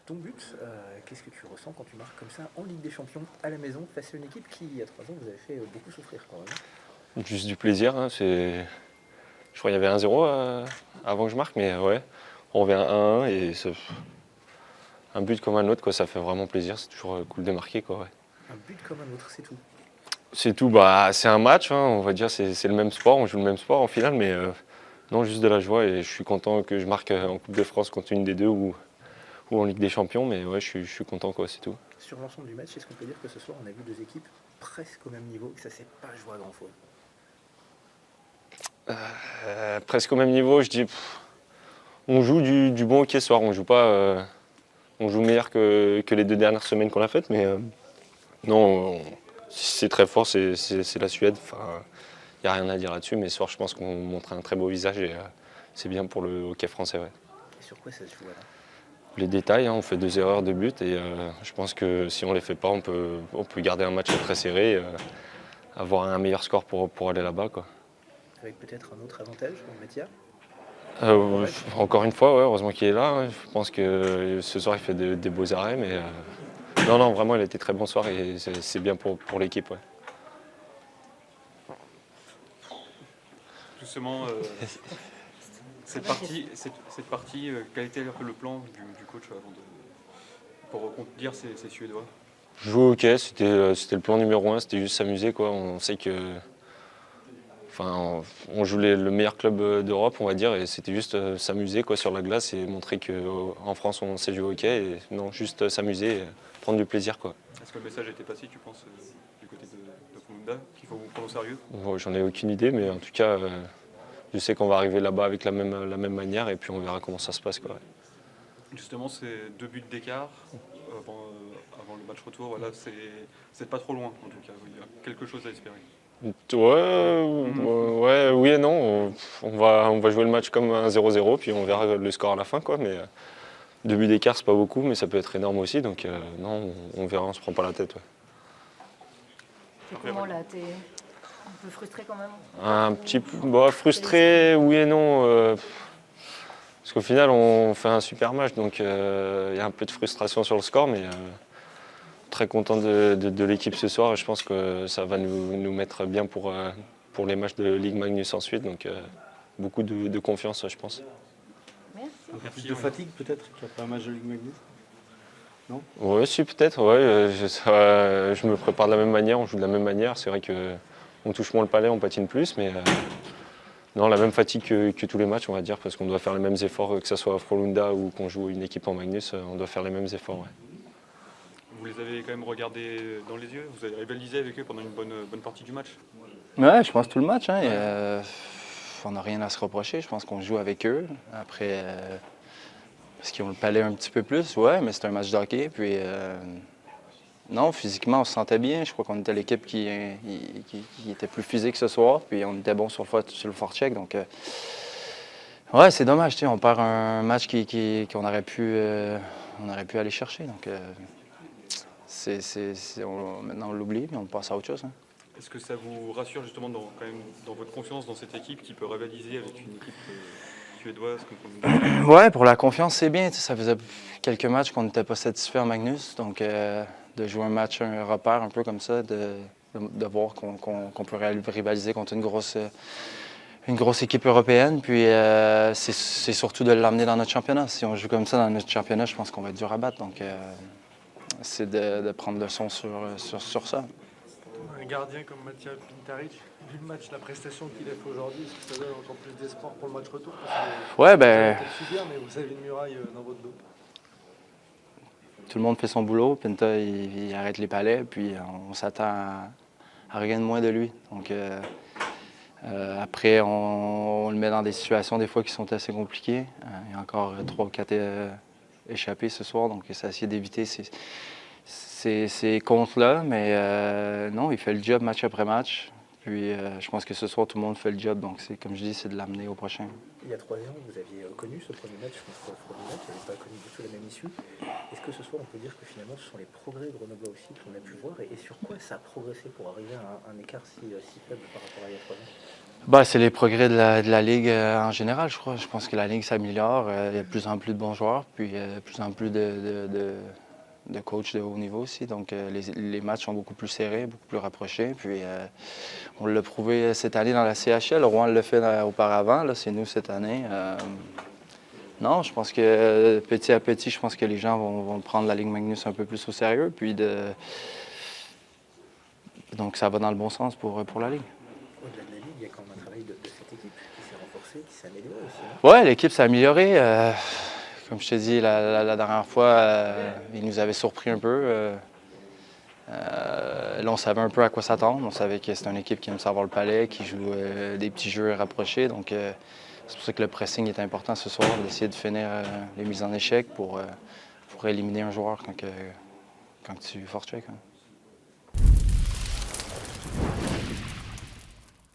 Ton but, qu'est-ce que tu ressens quand tu marques comme ça en Ligue des Champions à la maison face à une équipe qui, il y a 3 ans, vous avez fait beaucoup souffrir quand même? Juste du plaisir, hein, je crois qu'il y avait 1-0 avant que je marque, mais ouais, on revient à 1-1 et c'est un but comme un autre, quoi, ça fait vraiment plaisir, c'est toujours cool de marquer, quoi, ouais. Un but comme un autre, c'est tout. C'est tout, bah, c'est un match, hein, on va dire, c'est le même sport, on joue le même sport en finale, mais non, juste de la joie et je suis content que je marque en Coupe de France contre une des deux ou en Ligue des Champions, mais ouais, je suis content, quoi, c'est tout. Sur l'ensemble du match, est-ce qu'on peut dire que ce soir, on a vu deux équipes presque au même niveau et que ça s'est pas joué à grand-chose? Presque au même niveau, je dis, on joue du bon hockey ce soir, on joue pas, on joue meilleur que les 2 dernières semaines qu'on a faites, mais non, c'est très fort, c'est la Suède. Enfin, il n'y a rien à dire là-dessus, mais ce soir, je pense qu'on montre un très beau visage et c'est bien pour le hockey français. Ouais. Et sur quoi ça se joue alors? Les détails, hein, on fait 2 erreurs de but et je pense que si on ne les fait pas, on peut garder un match très serré, avoir un meilleur score pour aller là-bas, quoi. Avec peut-être un autre avantage dans le métier? Encore une fois, ouais, heureusement qu'il est là. Hein. Je pense que ce soir, il fait des beaux arrêts, mais non, vraiment, il a été très bon ce soir et c'est bien pour l'équipe. Ouais. Justement, cette partie, quel était un peu le plan du coach pour dire ces Suédois? Jouer au hockey, c'était le plan numéro un, c'était juste s'amuser, quoi. On sait que, enfin, on joue le meilleur club d'Europe, on va dire, et c'était juste s'amuser, quoi, sur la glace et montrer qu'en France on sait jouer au hockey. Et non, juste s'amuser, et prendre du plaisir, quoi. Est-ce que le message était passé, tu penses, du côté de Komunda, qu'il faut vous prendre au sérieux? Bon, j'en ai aucune idée, mais en tout cas, je sais qu'on va arriver là-bas avec la même manière, et puis on verra comment ça se passe, quoi. Ouais. Justement, c'est 2 buts d'écart avant le match retour. Voilà, c'est pas trop loin, en tout cas. Il y a quelque chose à espérer. Ouais, oui et non. On va jouer le match comme un 0-0, puis on verra le score à la fin, quoi. Mais 2 buts d'écart, c'est pas beaucoup, mais ça peut être énorme aussi. Donc non, on verra, on se prend pas la tête. Ouais. C'est comment là? T'es un peu frustré quand même? Un petit peu frustré, oui et non. Parce qu'au final, on fait un super match, donc il y a un peu de frustration sur le score, mais très content de l'équipe ce soir. Et je pense que ça va nous mettre bien pour les matchs de Ligue Magnus ensuite. Donc beaucoup de confiance, je pense. Merci. Un peu plus de fatigue peut-être qu'après un match de Ligue Magnus? Non? Oui, si, peut-être. Ouais, je me prépare de la même manière, on joue de la même manière. C'est vrai qu'on touche moins le palais, on patine plus, mais non, la même fatigue que tous les matchs, on va dire, parce qu'on doit faire les mêmes efforts, que ce soit à Frölunda ou qu'on joue une équipe en Magnus, on doit faire les mêmes efforts. Ouais. Vous les avez quand même regardés dans les yeux? Vous avez rivalisé avec eux pendant une bonne partie du match? Ouais, je pense tout le match. Hein, on n'a rien à se reprocher. Je pense qu'on joue avec eux. Après, parce qu'ils ont le palais un petit peu plus, ouais, mais c'est un match de hockey. Puis, non, physiquement, on se sentait bien. Je crois qu'on était l'équipe qui était plus physique ce soir. Puis, on était bon sur le forecheck. Donc, ouais, c'est dommage. On perd un match qu'on aurait pu aller chercher. Donc, maintenant, on l'oublie, mais on passe à autre chose. Hein. Est-ce que ça vous rassure justement quand même dans votre confiance dans cette équipe qui peut rivaliser avec une équipe suédoise comme Ouais, pour la confiance, c'est bien. Ça faisait quelques matchs qu'on n'était pas satisfait en Magnus. Donc, de jouer un match, un repère un peu comme ça, de voir qu'on peut rivaliser contre une grosse équipe européenne. Puis, c'est surtout de l'amener dans notre championnat. Si on joue comme ça dans notre championnat, je pense qu'on va être dur à battre. Donc, c'est de prendre leçon sur ça. Un gardien comme Mattia Pintaric, vu le match, la prestation qu'il a fait aujourd'hui, est-ce que ça donne encore plus d'espoir pour le match retour? Ouais, vous ben, allez peut-être subir, mais vous avez une muraille dans votre dos. tout le monde fait son boulot. Pinta, il arrête les palais, puis on s'attend à rien de moins de lui. Donc, après, on le met dans des situations des fois qui sont assez compliquées. Il y a encore 3 ou 4 échappés ce soir, donc ça essayer d'éviter ces comptes-là. Mais non, il fait le job match après match. Puis je pense que ce soir, tout le monde fait le job. Donc, comme je dis, c'est de l'amener au prochain. Il y a 3 ans, vous aviez connu ce premier match contre Frölunda, qui n'avait pas connu du tout la même issue. Est-ce que ce soir, on peut dire que finalement, ce sont les progrès de Grenoble aussi qu'on a pu voir et sur quoi ça a progressé pour arriver à un écart si faible par rapport à il y a 3 ans? C'est les progrès de la Ligue en général, je crois. Je pense que la Ligue s'améliore. Il y a de plus en plus de bons joueurs, puis de plus en plus de coachs de haut niveau aussi. Donc les matchs sont beaucoup plus serrés, beaucoup plus rapprochés. Puis on l'a prouvé cette année dans la CHL. Rouen l'a fait auparavant. Là, c'est nous cette année. Non, je pense que petit à petit, je pense que les gens vont prendre la Ligue Magnus un peu plus au sérieux. Donc ça va dans le bon sens pour la Ligue. Au-delà de la Ligue, il y a quand même un travail de cette équipe qui s'est renforcée, qui s'est améliorée aussi. Oui, l'équipe s'est améliorée. Comme je t'ai dit la dernière fois, ils nous avaient surpris un peu. Là, on savait un peu à quoi s'attendre. On savait que c'était une équipe qui aime savoir le palais, qui joue des petits jeux rapprochés. Donc, c'est pour ça que le pressing est important ce soir, d'essayer de finir les mises en échec pour éliminer un joueur quand tu forecheck. Hein.